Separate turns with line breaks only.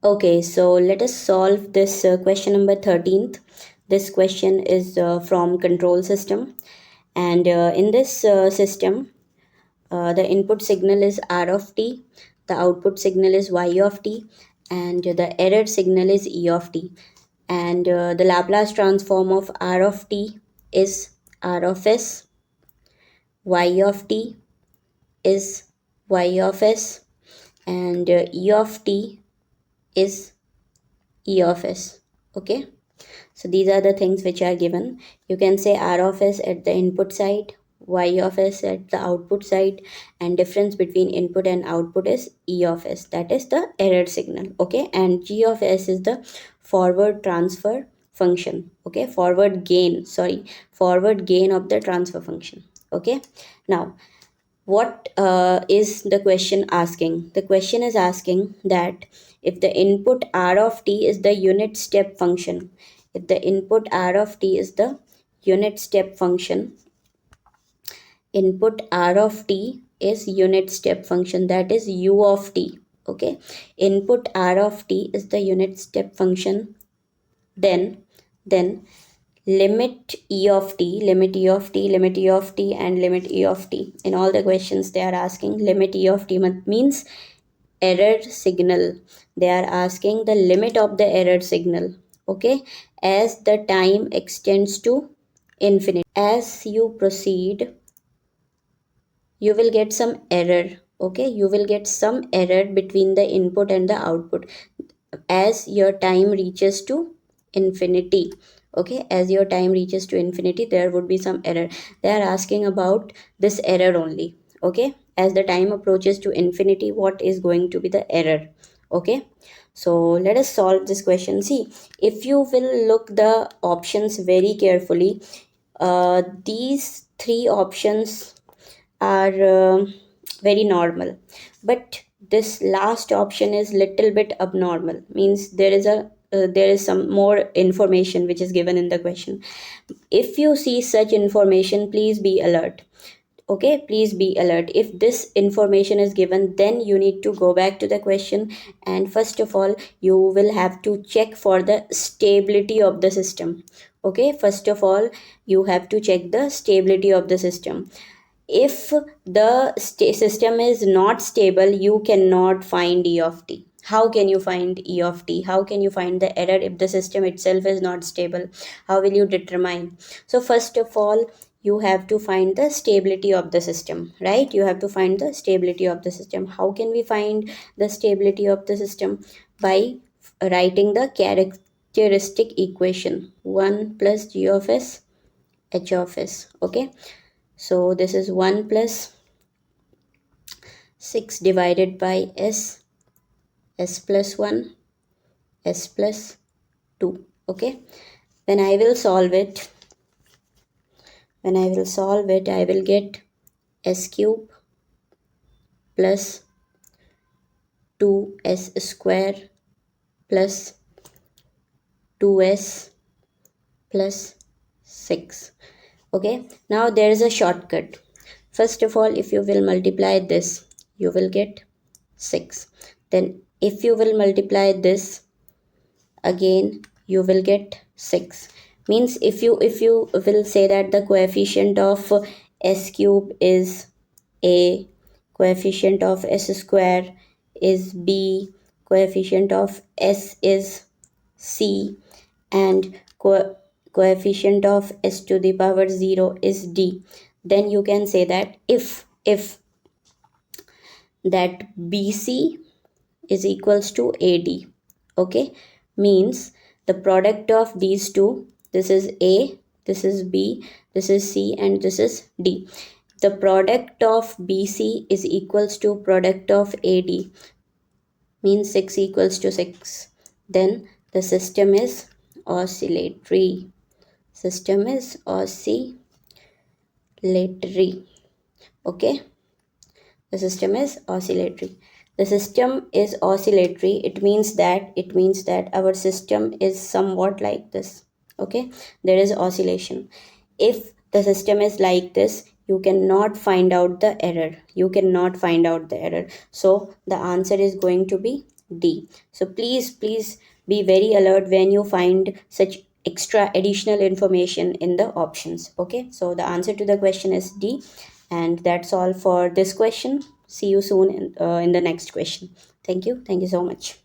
Okay, so let us solve this question number 13th. This question is from control system, and in this system, the input signal is R of t, the output signal is Y of t, and the error signal is E of t. And the Laplace transform of R of t is R of s, Y of t is Y of s, and E of t is E of s. Okay, so these are the things which are given. You can say R of s at the input side, Y of s at the output side, and difference between input and output is E of s, that is the error signal. Okay, and G of s is the forward transfer function. Okay, forward gain of the transfer function. Okay, now what is the question asking? The question is asking that if the input R of t is the unit step function, if the input R of t is the unit step function, input R of t is unit step function, that is u of t. Okay, input R of t is the unit step function, then limit e of t, limit e of t, limit e of t, and limit e of t. In all the questions they are asking limit e of t means error signal. They are asking the limit of the error signal. Okay, as the time extends to infinity, as you proceed, you will get some error. Okay, you will get some error between the input and the output as your time reaches to infinity. Okay, as your time reaches to infinity, there would be some error. They are asking about this error only. Okay, as the time approaches to infinity, what is going to be the error? Okay, so let us solve this question. See, if you will look the options very carefully, these three options are very normal, but this last option is little bit abnormal, means there is some more information which is given in the question. If you see such information, please be alert. Okay, please be alert. If this information is given, then you need to go back to the question, and first of all you will have to check for the stability of the system. Okay, first of all you have to check the stability of the system. If the system is not stable, you cannot find E of t. How can you find E of t? How can you find the error if the system itself is not stable? How will you determine? So first of all, you have to find the stability of the system, right? You have to find the stability of the system. How can we find the stability of the system? By writing the characteristic equation 1 plus g of s h of s. Okay, so this is 1 plus 6 divided by s plus 1, s plus 2. Okay, when I will solve it, I will get s cube plus 2s square plus 2s plus 6. Okay, now there is a shortcut. First of all, if you will multiply this, you will get 6. Then if you will multiply this again, you will get 6. Means if you will say that the coefficient of s cube is a, coefficient of s square is b, coefficient of s is c, and coefficient of s to the power 0 is d, then you can say that if that bc is equals to ad. Okay, means the product of these two, this is a, this is b, this is c, and this is d. The product of bc is equals to product of ad, means 6 equals to 6. Then the system is oscillatory. System is oscillatory. Okay, the system is oscillatory. The system is oscillatory. It means that our system is somewhat like this. Okay, there is oscillation. If the system is like this, you cannot find out the error. So the answer is going to be D. So please be very alert when you find such extra additional information in the options. Okay, so the answer to the question is D. And that's all for this question. See you soon in the next question. Thank you so much.